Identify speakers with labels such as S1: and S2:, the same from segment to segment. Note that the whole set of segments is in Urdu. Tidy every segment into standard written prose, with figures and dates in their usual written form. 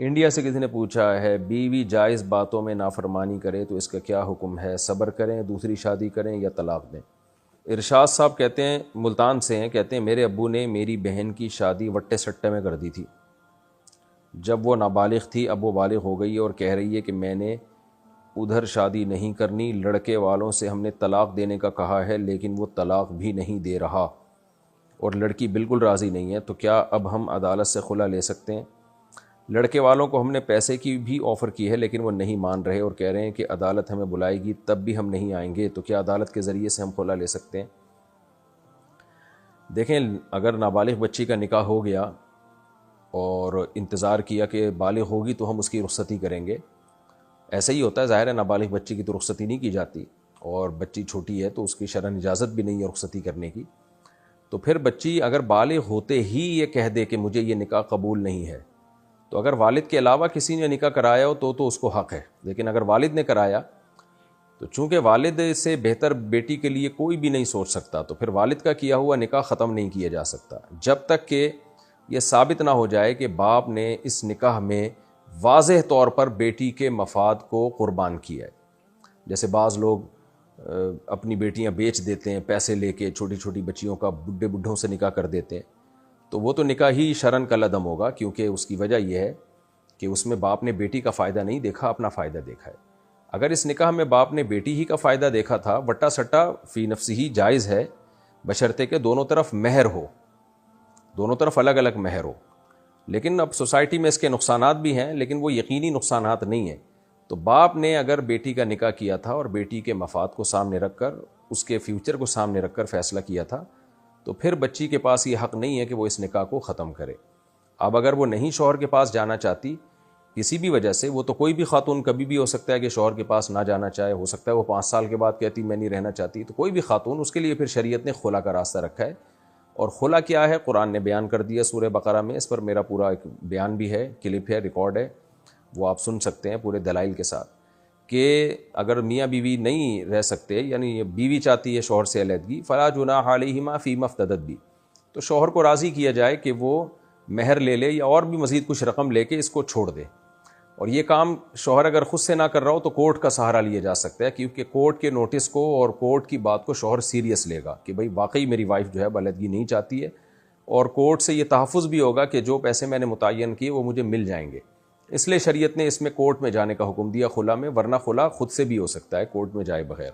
S1: انڈیا سے کسی نے پوچھا ہے بیوی جائز باتوں میں نافرمانی کرے تو اس کا کیا حکم ہے؟ صبر کریں، دوسری شادی کریں یا طلاق دیں؟ ارشاد صاحب کہتے ہیں، ملتان سے ہیں، کہتے ہیں میرے ابو نے میری بہن کی شادی وٹے سٹے میں کر دی تھی جب وہ نابالغ تھی۔ اب وہ بالغ ہو گئی اور کہہ رہی ہے کہ میں نے ادھر شادی نہیں کرنی، لڑکے والوں سے ہم نے طلاق دینے کا کہا ہے لیکن وہ طلاق بھی نہیں دے رہا اور لڑکی بالکل راضی نہیں ہے، تو کیا اب ہم عدالت سے خلا لے سکتے ہیں؟ لڑکے والوں کو ہم نے پیسے کی بھی آفر کی ہے لیکن وہ نہیں مان رہے اور کہہ رہے ہیں کہ عدالت ہمیں بلائے گی تب بھی ہم نہیں آئیں گے، تو کیا عدالت کے ذریعے سے ہم خلا لے سکتے ہیں؟ دیکھیں، اگر نابالغ بچی کا نکاح ہو گیا اور انتظار کیا کہ بالغ ہوگی تو ہم اس کی رخصتی کریں گے، ایسا ہی ہوتا ہے، ظاہر ہے نابالغ بچی کی تو رخصتی نہیں کی جاتی، اور بچی چھوٹی ہے تو اس کی شرعاً اجازت بھی نہیں ہے رخصتی کرنے کی، تو پھر بچی اگر بالغ ہوتے ہی یہ کہہ دے کہ مجھے یہ نکاح قبول نہیں ہے، تو اگر والد کے علاوہ کسی نے نکاح کرایا ہو تو اس کو حق ہے، لیکن اگر والد نے کرایا تو چونکہ والد سے بہتر بیٹی کے لیے کوئی بھی نہیں سوچ سکتا، تو پھر والد کا کیا ہوا نکاح ختم نہیں کیا جا سکتا جب تک کہ یہ ثابت نہ ہو جائے کہ باپ نے اس نکاح میں واضح طور پر بیٹی کے مفاد کو قربان کیا ہے۔ جیسے بعض لوگ اپنی بیٹیاں بیچ دیتے ہیں پیسے لے کے، چھوٹی چھوٹی بچیوں کا بڈھوں سے نکاح کر دیتے ہیں، تو وہ تو نکاح ہی شرعاً کالعدم ہوگا، کیونکہ اس کی وجہ یہ ہے کہ اس میں باپ نے بیٹی کا فائدہ نہیں دیکھا، اپنا فائدہ دیکھا ہے۔ اگر اس نکاح میں باپ نے بیٹی ہی کا فائدہ دیکھا تھا، وٹا سٹا فی نفسی ہی جائز ہے، بشرطے کہ دونوں طرف مہر ہو، دونوں طرف الگ الگ مہر ہو، لیکن اب سوسائٹی میں اس کے نقصانات بھی ہیں لیکن وہ یقینی نقصانات نہیں ہیں۔ تو باپ نے اگر بیٹی کا نکاح کیا تھا اور بیٹی کے مفاد کو سامنے رکھ کر، اس کے فیوچر کو سامنے رکھ کر فیصلہ کیا تھا، تو پھر بچی کے پاس یہ حق نہیں ہے کہ وہ اس نکاح کو ختم کرے۔ اب اگر وہ نہیں شوہر کے پاس جانا چاہتی کسی بھی وجہ سے، وہ تو کوئی بھی خاتون کبھی بھی ہو سکتا ہے کہ شوہر کے پاس نہ جانا چاہے، ہو سکتا ہے وہ 5 سال کے بعد کہتی میں نہیں رہنا چاہتی، تو کوئی بھی خاتون، اس کے لیے پھر شریعت نے خلا کا راستہ رکھا ہے۔ اور خلا کیا ہے قرآن نے بیان کر دیا سورہ بقرہ میں، اس پر میرا پورا ایک بیان بھی ہے، کلپ ہے، ریکارڈ ہے، وہ آپ سن سکتے ہیں پورے دلائل کے ساتھ، کہ اگر میاں بیوی نہیں رہ سکتے، یعنی بیوی چاہتی ہے شوہر سے علیحدگی، فلا جناح علیہما فیما افتدت بھی، تو شوہر کو راضی کیا جائے کہ وہ مہر لے لے یا اور بھی مزید کچھ رقم لے کے اس کو چھوڑ دے، اور یہ کام شوہر اگر خود سے نہ کر رہا ہو تو کورٹ کا سہارا لیا جا سکتا ہے، کیونکہ کورٹ کے نوٹس کو اور کورٹ کی بات کو شوہر سیریس لے گا کہ بھئی واقعی میری وائف جو ہے علیحدگی نہیں چاہتی ہے، اور کورٹ سے یہ تحفظ بھی ہوگا کہ جو پیسے میں نے متعین کیے وہ مجھے مل جائیں گے، اس لیے شریعت نے اس میں کورٹ میں جانے کا حکم دیا خلا میں، ورنہ خلا خود سے بھی ہو سکتا ہے کورٹ میں جائے بغیر۔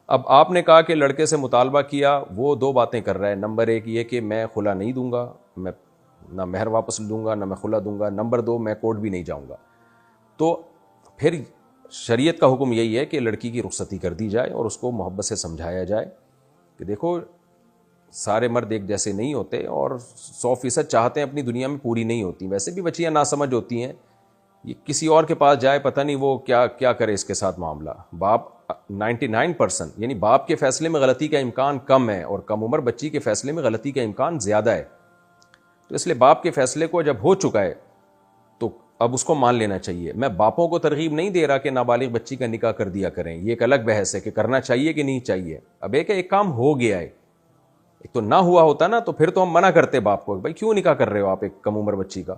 S1: اب آپ نے کہا کہ لڑکے سے مطالبہ کیا، وہ 2 باتیں کر رہا ہے، نمبر 1 یہ کہ میں خلا نہیں دوں گا، میں نہ مہر واپس دوں گا نہ میں خلا دوں گا، نمبر 2 میں کورٹ بھی نہیں جاؤں گا، تو پھر شریعت کا حکم یہی ہے کہ لڑکی کی رخصتی کر دی جائے اور اس کو محبت سے سمجھایا جائے کہ دیکھو سارے مرد ایک جیسے نہیں ہوتے، اور 100% چاہتے ہیں اپنی دنیا میں پوری نہیں ہوتی، ویسے بھی بچیاں ناسمجھ ہوتی ہیں، یہ کسی اور کے پاس جائے پتہ نہیں وہ کیا کیا کرے اس کے ساتھ معاملہ۔ باپ 99%، یعنی باپ کے فیصلے میں غلطی کا امکان کم ہے، اور کم عمر بچی کے فیصلے میں غلطی کا امکان زیادہ ہے، تو اس لیے باپ کے فیصلے کو جب ہو چکا ہے تو اب اس کو مان لینا چاہیے۔ میں باپوں کو ترغیب نہیں دے رہا کہ نابالغ بچی کا نکاح کر دیا کریں، یہ ایک الگ بحث ہے کہ کرنا چاہیے کہ نہیں چاہیے۔ اب ایک کام ہو گیا ہے، ایک تو نہ ہوا ہوتا نا تو پھر تو ہم منع کرتے باپ کو، بھائی کیوں نکاح کر رہے ہو آپ ایک کم عمر بچی کا،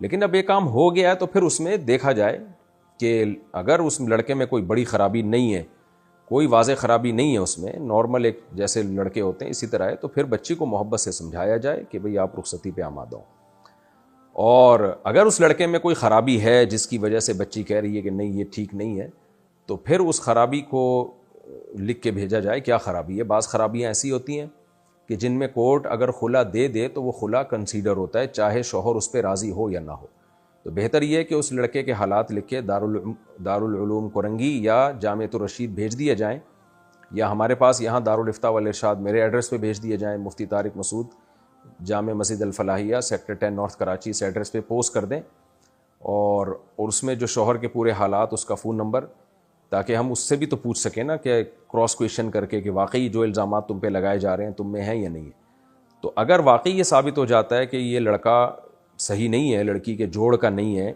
S1: لیکن اب ایک کام ہو گیا ہے تو پھر اس میں دیکھا جائے کہ اگر اس لڑکے میں کوئی بڑی خرابی نہیں ہے، کوئی واضح خرابی نہیں ہے اس میں، نارمل ایک جیسے لڑکے ہوتے ہیں اسی طرح ہے، تو پھر بچی کو محبت سے سمجھایا جائے کہ بھئی آپ رخصتی پہ آمادہ ہوں۔ اور اگر اس لڑکے میں کوئی خرابی ہے جس کی وجہ سے بچی کہہ رہی ہے کہ نہیں یہ ٹھیک نہیں ہے، تو پھر اس خرابی کو لکھ کے بھیجا جائے کیا خرابی ہے۔ بعض خرابیاں ایسی ہوتی ہیں کہ جن میں کورٹ اگر خلا دے دے تو وہ خلا کنسیڈر ہوتا ہے، چاہے شوہر اس پہ راضی ہو یا نہ ہو، تو بہتر یہ ہے کہ اس لڑکے کے حالات لکھ کے دارالعلوم کرنگی یا جامعۃ الرشید بھیج دیے جائیں، یا ہمارے پاس یہاں دارالفتاء والارشاد میرے ایڈریس پہ بھیج دیے جائیں، مفتی طارق مسعود، جامع مسجد الفلاحیہ، سیکٹر 10 نارتھ کراچی، اس ایڈریس پہ پوسٹ کر دیں، اور اس میں جو شوہر کے پورے حالات، اس کا فون نمبر، تاکہ ہم اس سے بھی تو پوچھ سکیں نا کہ کراس کویشچن کر کے کہ واقعی جو الزامات تم پہ لگائے جا رہے ہیں تم میں ہیں یا نہیں ہے۔ تو اگر واقعی یہ ثابت ہو جاتا ہے کہ یہ لڑکا صحیح نہیں ہے، لڑکی کے جوڑ کا نہیں ہے،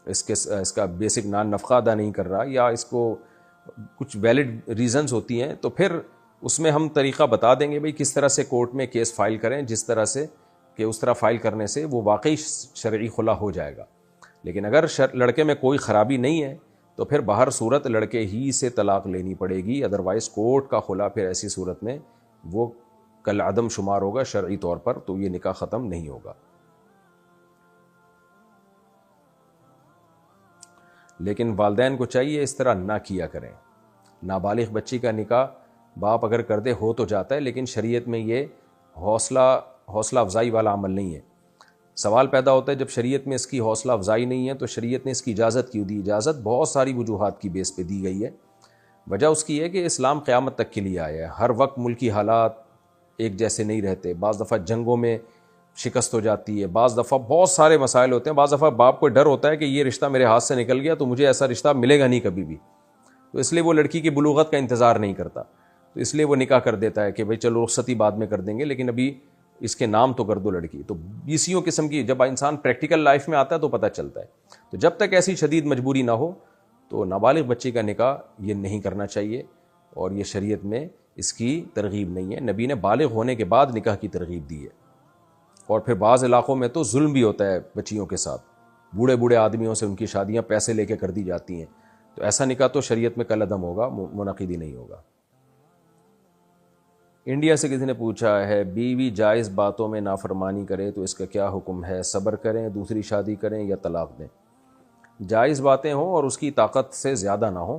S1: اس کا بیسک نان نفقہ ادا نہیں کر رہا، یا اس کو کچھ ویلڈ ریزنز ہوتی ہیں، تو پھر اس میں ہم طریقہ بتا دیں گے بھئی کس طرح سے کورٹ میں کیس فائل کریں، جس طرح سے کہ اس طرح فائل کرنے سے وہ واقعی شرعی خلا ہو جائے گا۔ لیکن اگر لڑکے میں کوئی خرابی نہیں ہے تو پھر باہر صورت لڑکے ہی سے طلاق لینی پڑے گی، ادروائز کورٹ کا خلا پھر ایسی صورت میں وہ کل عدم شمار ہوگا شرعی طور پر، تو یہ نکاح ختم نہیں ہوگا۔ لیکن والدین کو چاہیے اس طرح نہ کیا کریں۔ نابالغ بچی کا نکاح باپ اگر کر دے ہو تو جاتا ہے، لیکن شریعت میں یہ حوصلہ افزائی والا عمل نہیں ہے۔ سوال پیدا ہوتا ہے جب شریعت میں اس کی حوصلہ افزائی نہیں ہے تو شریعت نے اس کی اجازت کیوں دی؟ اجازت بہت ساری وجوہات کی بیس پہ دی گئی ہے۔ وجہ اس کی ہے کہ اسلام قیامت تک کے لیے آیا ہے، ہر وقت ملکی حالات ایک جیسے نہیں رہتے، بعض دفعہ جنگوں میں شکست ہو جاتی ہے، بعض دفعہ بہت سارے مسائل ہوتے ہیں، بعض دفعہ باپ کو ڈر ہوتا ہے کہ یہ رشتہ میرے ہاتھ سے نکل گیا تو مجھے ایسا رشتہ ملے گا نہیں کبھی بھی، تو اس لیے وہ لڑکی کی بلوغت کا انتظار نہیں کرتا، تو اس لیے وہ نکاح کر دیتا ہے کہ بھئی چلو رخصتی بعد میں کر دیں گے لیکن ابھی اس کے نام تو کر دو لڑکی۔ تو بیسیوں قسم کی جب انسان پریکٹیکل لائف میں آتا ہے تو پتہ چلتا ہے۔ تو جب تک ایسی شدید مجبوری نہ ہو تو نابالغ بچی کا نکاح یہ نہیں کرنا چاہیے، اور یہ شریعت میں اس کی ترغیب نہیں ہے۔ نبی نے بالغ ہونے کے بعد نکاح کی ترغیب دی ہے۔ اور پھر بعض علاقوں میں تو ظلم بھی ہوتا ہے بچیوں کے ساتھ، بوڑھے بوڑھے آدمیوں سے ان کی شادیاں پیسے لے کے کر دی جاتی ہیں، تو ایسا نکاح تو شریعت میں کالعدم ہوگا، منعقد ہی نہیں ہوگا۔ انڈیا سے کسی نے پوچھا ہے بیوی جائز باتوں میں نافرمانی کرے تو اس کا کیا حکم ہے؟ صبر کریں، دوسری شادی کریں یا طلاق دیں؟ جائز باتیں ہوں اور اس کی طاقت سے زیادہ نہ ہوں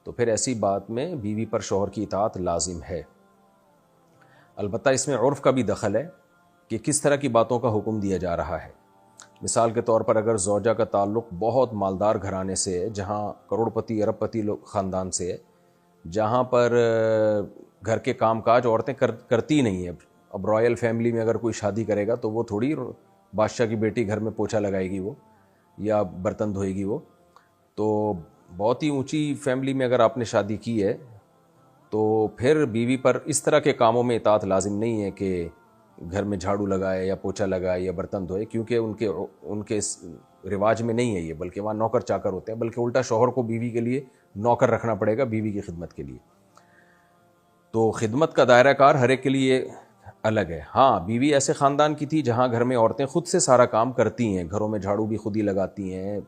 S1: تو پھر ایسی بات میں بیوی پر شوہر کی اطاعت لازم ہے۔ البتہ اس میں عرف کا بھی دخل ہے کہ کس طرح کی باتوں کا حکم دیا جا رہا ہے۔ مثال کے طور پر اگر زوجہ کا تعلق بہت مالدار گھرانے سے ہے، جہاں کروڑ پتی ارب پتی خاندان سے ہے، جہاں پر گھر کے کام کاج عورتیں کرتی نہیں ہیں، اب رائل فیملی میں اگر کوئی شادی کرے گا تو وہ تھوڑی بادشاہ کی بیٹی گھر میں پوچھا لگائے گی وہ یا برتن دھوئے گی وہ، تو بہت ہی اونچی فیملی میں اگر آپ نے شادی کی ہے تو پھر بیوی پر اس طرح کے کاموں میں اطاعت لازم نہیں ہے کہ گھر میں جھاڑو لگائے یا پوچھا لگائے یا برتن دھوئے، کیونکہ ان کے رواج میں نہیں ہے یہ، بلکہ وہاں نوکر چاکر ہوتے ہیں، بلکہ الٹا شوہر کو بیوی کے لیے نوکر رکھنا پڑے گا بیوی کی خدمت کے لیے۔ تو خدمت کا دائرہ کار ہر ایک کے لیے الگ ہے۔ ہاں بیوی ایسے خاندان کی تھی جہاں گھر میں عورتیں خود سے سارا کام کرتی ہیں، گھروں میں جھاڑو بھی خود ہی لگاتی ہیں،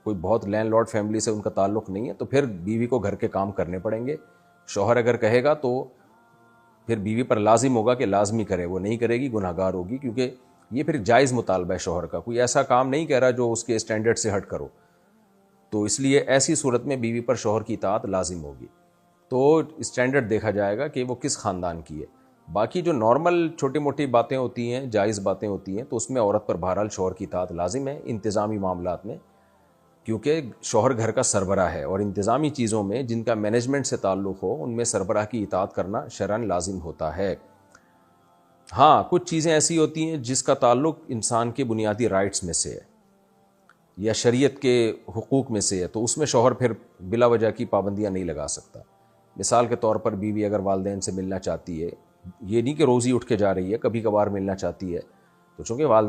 S1: کوئی بہت لینڈ لارڈ فیملی سے ان کا تعلق نہیں ہے، تو پھر بیوی کو گھر کے کام کرنے پڑیں گے۔ شوہر اگر کہے گا تو پھر بیوی پر لازم ہوگا کہ لازمی کرے، وہ نہیں کرے گی گناہگار ہوگی، کیونکہ یہ پھر جائز مطالبہ ہے شوہر کا، کوئی ایسا کام نہیں کہہ رہا جو اس کے اسٹینڈرڈ سے ہٹ کرو، تو اس لیے ایسی صورت میں بیوی پر شوہر کی اطاعت لازم ہوگی۔ تو اسٹینڈرڈ دیکھا جائے گا کہ وہ کس خاندان کی ہے۔ باقی جو نارمل چھوٹی موٹی باتیں ہوتی ہیں، جائز باتیں ہوتی ہیں، تو اس میں عورت پر بہرحال شوہر کی اطاعت لازم ہے انتظامی معاملات میں، کیونکہ شوہر گھر کا سربراہ ہے، اور انتظامی چیزوں میں جن کا مینجمنٹ سے تعلق ہو ان میں سربراہ کی اطاعت کرنا شرعاً لازم ہوتا ہے۔ ہاں کچھ چیزیں ایسی ہوتی ہیں جس کا تعلق انسان کے بنیادی رائٹس میں سے ہے یا شریعت کے حقوق میں سے ہے، تو اس میں شوہر پھر بلا وجہ کی پابندیاں نہیں لگا سکتا۔ مثال کے طور پر بیوی اگر والدین سے ملنا چاہتی ہے، یہ نہیں کہ روزی اٹھ کے جا رہی ہے، کبھی کبھار ملنا چاہتی ہے، تو چونکہ والدین